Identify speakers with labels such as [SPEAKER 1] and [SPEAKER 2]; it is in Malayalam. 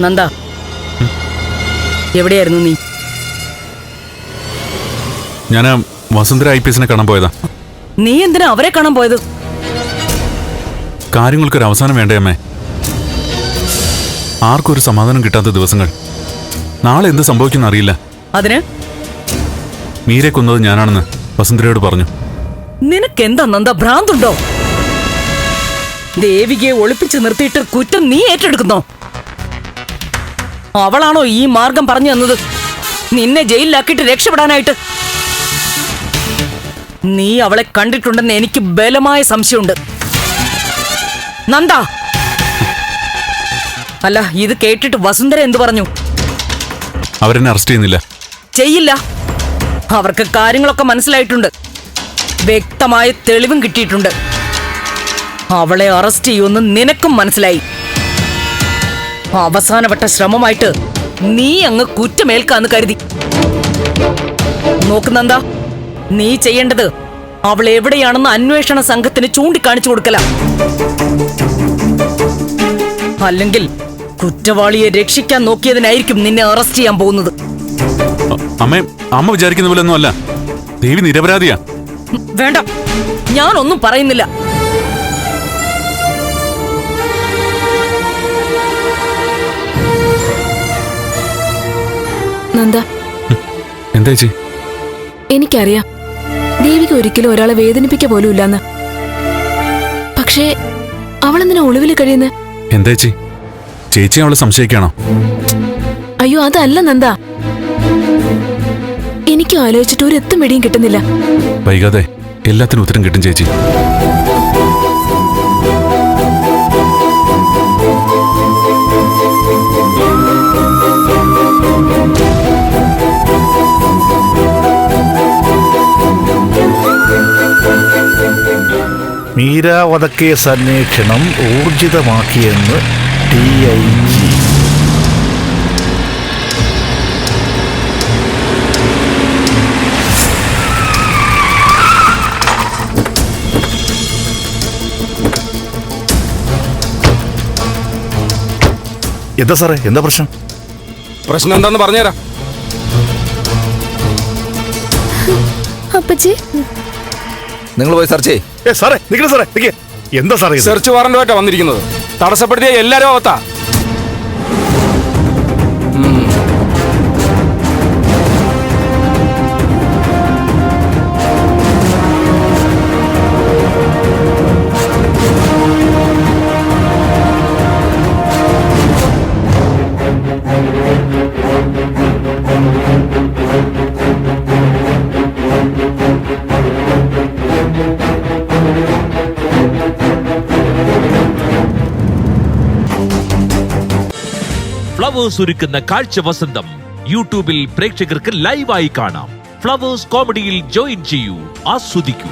[SPEAKER 1] നന്ദ, എവിടെയായിരുന്നു നീ?
[SPEAKER 2] ഞാൻ വസുന്ധര IPS കാണാൻ പോയതാ.
[SPEAKER 1] നീ എന്തിനാ അവരെ കാണാൻ പോയത്?
[SPEAKER 2] കാര്യങ്ങൾക്കൊരു അവസാനം വേണ്ടേ അമ്മേ? ആർക്കും ഒരു സമാധാനം കിട്ടാത്ത ദിവസങ്ങൾ. നാളെ എന്ത് സംഭവിക്കുന്ന അറിയില്ല.
[SPEAKER 1] അതിന്
[SPEAKER 2] മീരെ കൊന്നത് ഞാനാണെന്ന് വസുന്ധരയോട് പറഞ്ഞു.
[SPEAKER 1] നിനക്കെന്താ നന്ദ, ഭ്രാന്തുണ്ടോ? ദേവികയെ ഒളിപ്പിച്ച് നിർത്തിയിട്ട് കുറ്റം നീ ഏറ്റെടുക്കുന്നോ? അവളാണോ ഈ മാർഗം പറഞ്ഞു തന്നത് നിന്നെ ജയിലിലാക്കിയിട്ട് രക്ഷപ്പെടാനായിട്ട്? നീ അവളെ കണ്ടിട്ടുണ്ടെന്ന് എനിക്ക് ബലമായ സംശയമുണ്ട് നന്ദ. അല്ല, ഇത് കേട്ടിട്ട് വസുന്ധര എന്തു പറഞ്ഞു?
[SPEAKER 2] അവരെന്നെ അറസ്റ്റ് ചെയ്യുന്നില്ല.
[SPEAKER 1] ചെയ്യില്ല. അവർക്ക് കാര്യങ്ങളൊക്കെ മനസ്സിലായിട്ടുണ്ട്. വ്യക്തമായ തെളിവും കിട്ടിയിട്ടുണ്ട്. അവളെ അറസ്റ്റ് ചെയ്യുമെന്ന് നിനക്കും മനസ്സിലായി. അവസാനപ്പെട്ട ശ്രമമായിട്ട് നീ അങ്ങ് കുറ്റമേൽക്കാന്ന് കരുതി. നോക്കുന്നന്ത, നീ ചെയ്യേണ്ടത് അവൾ എവിടെയാണെന്ന് അന്വേഷണ സംഘത്തിന് ചൂണ്ടിക്കാണിച്ചു കൊടുക്കല. അല്ലെങ്കിൽ കുറ്റവാളിയെ രക്ഷിക്കാൻ നോക്കിയതിനായിരിക്കും നിന്നെ അറസ്റ്റ് ചെയ്യാൻ പോകുന്നത്.
[SPEAKER 2] അമ്മ വിചാരിക്കുന്ന പോലെ ഒന്നും അല്ല. ദേവി നിരപരാധിയാ.
[SPEAKER 1] വേണ്ട, ഞാനൊന്നും പറയുന്നില്ല.
[SPEAKER 3] നന്ദ,
[SPEAKER 2] എന്താ ചേച്ചി?
[SPEAKER 3] എനിക്കറിയാം ദേവിക്ക് ഒരിക്കലും ഒരാളെ വേദനിപ്പിക്ക പോലും ഇല്ലെന്ന്. പക്ഷേ അവളെന്തിനാ ഒളിവിൽ കഴിയുന്നത്?
[SPEAKER 2] എന്താ ചേച്ചി, ചേച്ചി അവളെ സംശയിക്കാണോ?
[SPEAKER 3] അയ്യോ, അതല്ല നന്ദ. എനിക്കും ആലോചിച്ചിട്ട് ഒരു എത്തും വെടിയും കിട്ടുന്നില്ല.
[SPEAKER 2] വൈകാതെ എല്ലാത്തിനും ഉത്തരം കിട്ടും ചേച്ചി.
[SPEAKER 4] മീര വധക്കേസ് അന്വേഷണം ഊർജിതമാക്കിയെന്ന് DIG. എന്താ സാറേ, എന്താ പ്രശ്നം?
[SPEAKER 5] പ്രശ്നം എന്താന്ന് പറഞ്ഞുതരാം.
[SPEAKER 3] അപ്പച്ചി,
[SPEAKER 5] നിങ്ങൾ പോയി സെർച്ച് ചെയ്യ്.
[SPEAKER 4] സാറേ നിൽക്കണേ സാറേ, എന്താ സാറേ?
[SPEAKER 5] സെർച്ച് വാറന്റുമായിട്ടാ വന്നിരിക്കുന്നത്. തടസ്സപ്പെടുത്തിയ എല്ലാരും അവത്താ.
[SPEAKER 6] ഫ്ലവേഴ്സ് ഒരുക്കുന്ന കാഴ്ച വസന്തം യൂട്യൂബിൽ പ്രേക്ഷകർക്ക് ലൈവായി കാണാം. ഫ്ലവേഴ്സ് കോമഡിയിൽ ജോയിൻ ചെയ്യൂ, ആസ്വദിക്കൂ.